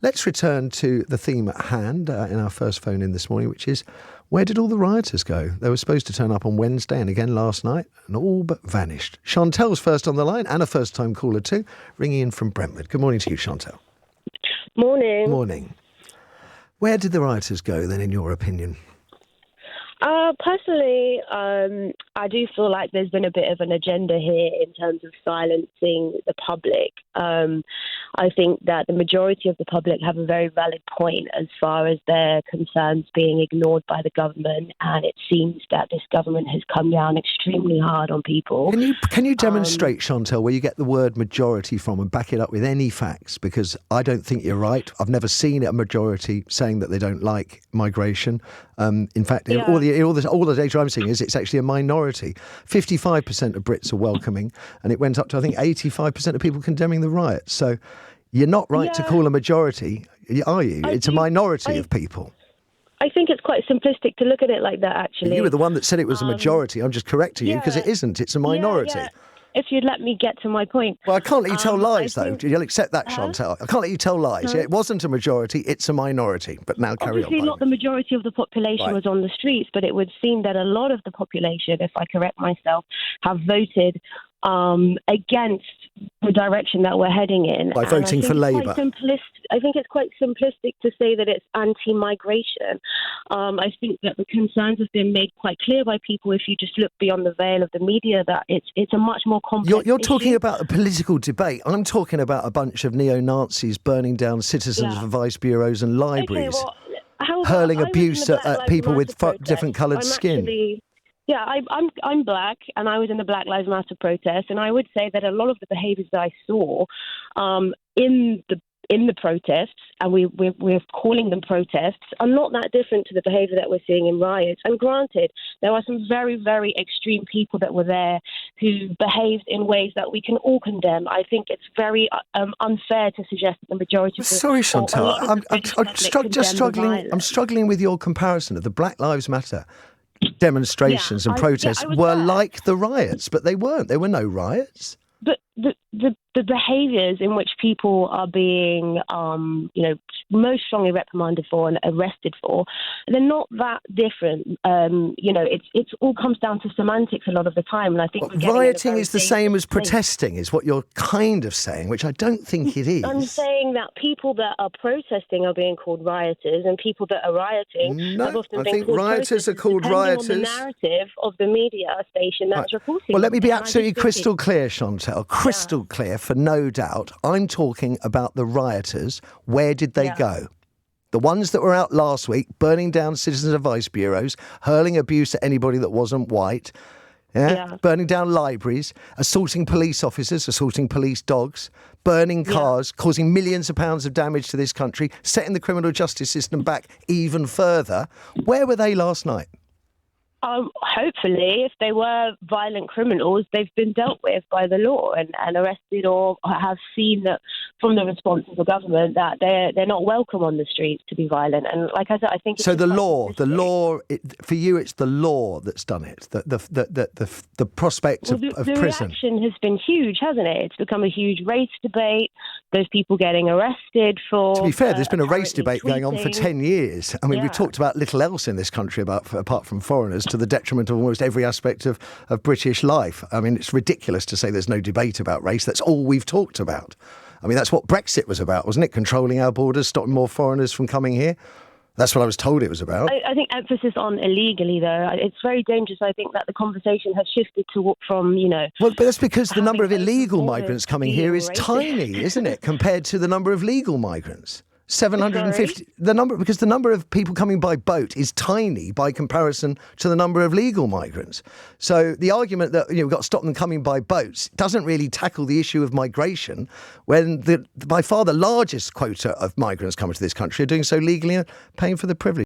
Let's return to the theme at hand in our first phone in this morning, which is, where did all the rioters go? They were supposed to turn up on Wednesday and again last night, and all but vanished. Chantelle's first on the line, and a first-time caller too, ringing in from Brentwood. Good morning to you, Chantelle. Morning. Morning. Where did the rioters go, then, in your opinion? Personally, I do feel like there's been a bit of an agenda here in terms of silencing the public. I think that the majority of the public have a very valid point as far as their concerns being ignored by the government, and it seems that this government has come down extremely hard on people. Can you demonstrate, Chantelle, where you get the word majority from and back it up with any facts? Because I don't think you're right. I've never seen a majority saying that they don't like migration. In fact, all the data I'm seeing is it's actually a minority. 55% of Brits are welcoming, and it went up to, I think, 85% of people condemning the riots. So you're not right to call a majority, are you? It's a minority of people. I think it's quite simplistic to look at it like that, actually. You were the one that said it was a majority. I'm just correcting you because it isn't. It's a minority. Yeah. If you'd let me get to my point. Well, I can't let you tell lies, though. You'll accept that, Chantelle. I can't let you tell lies. It wasn't a majority, it's a minority. But now carry on. Obviously, not the majority of the population was on the streets, but it would seem that a lot of the population, if I correct myself, have voted against the direction that we're heading in. By voting for Labour. I think it's quite simplistic to say that it's anti-migration. I think that the concerns have been made quite clear by people if you just look beyond the veil of the media, that it's a much more complex You're issue. talking about a political debate. I'm talking about a bunch of neo-Nazis burning down citizens' advice bureaus and libraries, hurling abuse at people with different coloured skin. I'm black, and I was in the Black Lives Matter protest, and I would say that a lot of the behaviours that I saw in the protests, and we're calling them protests, are not that different to the behaviour that we're seeing in riots. And granted, there are some very, very extreme people that were there who behaved in ways that we can all condemn. I think it's very unfair to suggest that the majority of the... Sorry, Chantelle, I'm struggling with your comparison of the Black Lives Matter demonstrations and protests were like the riots, but they weren't. There were no riots. But the behaviours in which people are being, most strongly reprimanded for and arrested for, they're not that different. It's all comes down to semantics a lot of the time, and I think rioting is the same as protesting, is what you're kind of saying, which I don't think it is. I'm saying that people that are protesting are being called rioters, and people that are rioting have often been called rioters are called rioters. On the narrative of the media station that's reporting. Well, let me be absolutely crystal clear, Chantelle. Crystal clear, for no doubt. I'm talking about the rioters. Where did they go? The ones that were out last week, burning down citizens' advice bureaus, hurling abuse at anybody that wasn't white, burning down libraries, assaulting police officers, assaulting police dogs, burning cars, causing millions of pounds of damage to this country, setting the criminal justice system back even further. Where were they last night? Hopefully, if they were violent criminals, they've been dealt with by the law and arrested, or have seen that from the response of the government that they're not welcome on the streets to be violent. And like I said, I think it's so. The law, for you, it's the law that's done it. The prospect of prison. The reaction has been huge, hasn't it? It's become a huge race debate. There's people getting arrested for. To be fair, there's been a race debate going on for 10 years. I mean, we've talked about little else in this country apart from foreigners, to the detriment of almost every aspect of British life. I mean, it's ridiculous to say there's no debate about race. That's all we've talked about. I mean, that's what Brexit was about, wasn't it? Controlling our borders, stopping more foreigners from coming here. That's what I was told it was about. I think emphasis on illegally, though. It's very dangerous. I think that the conversation has shifted from, Well, but that's because the number of illegal migrants coming here is tiny, isn't it, compared to the number of legal migrants? 750. Because the number of people coming by boat is tiny by comparison to the number of legal migrants. So the argument that we've got to stop them coming by boats doesn't really tackle the issue of migration, when by far the largest quota of migrants coming to this country are doing so legally and paying for the privilege.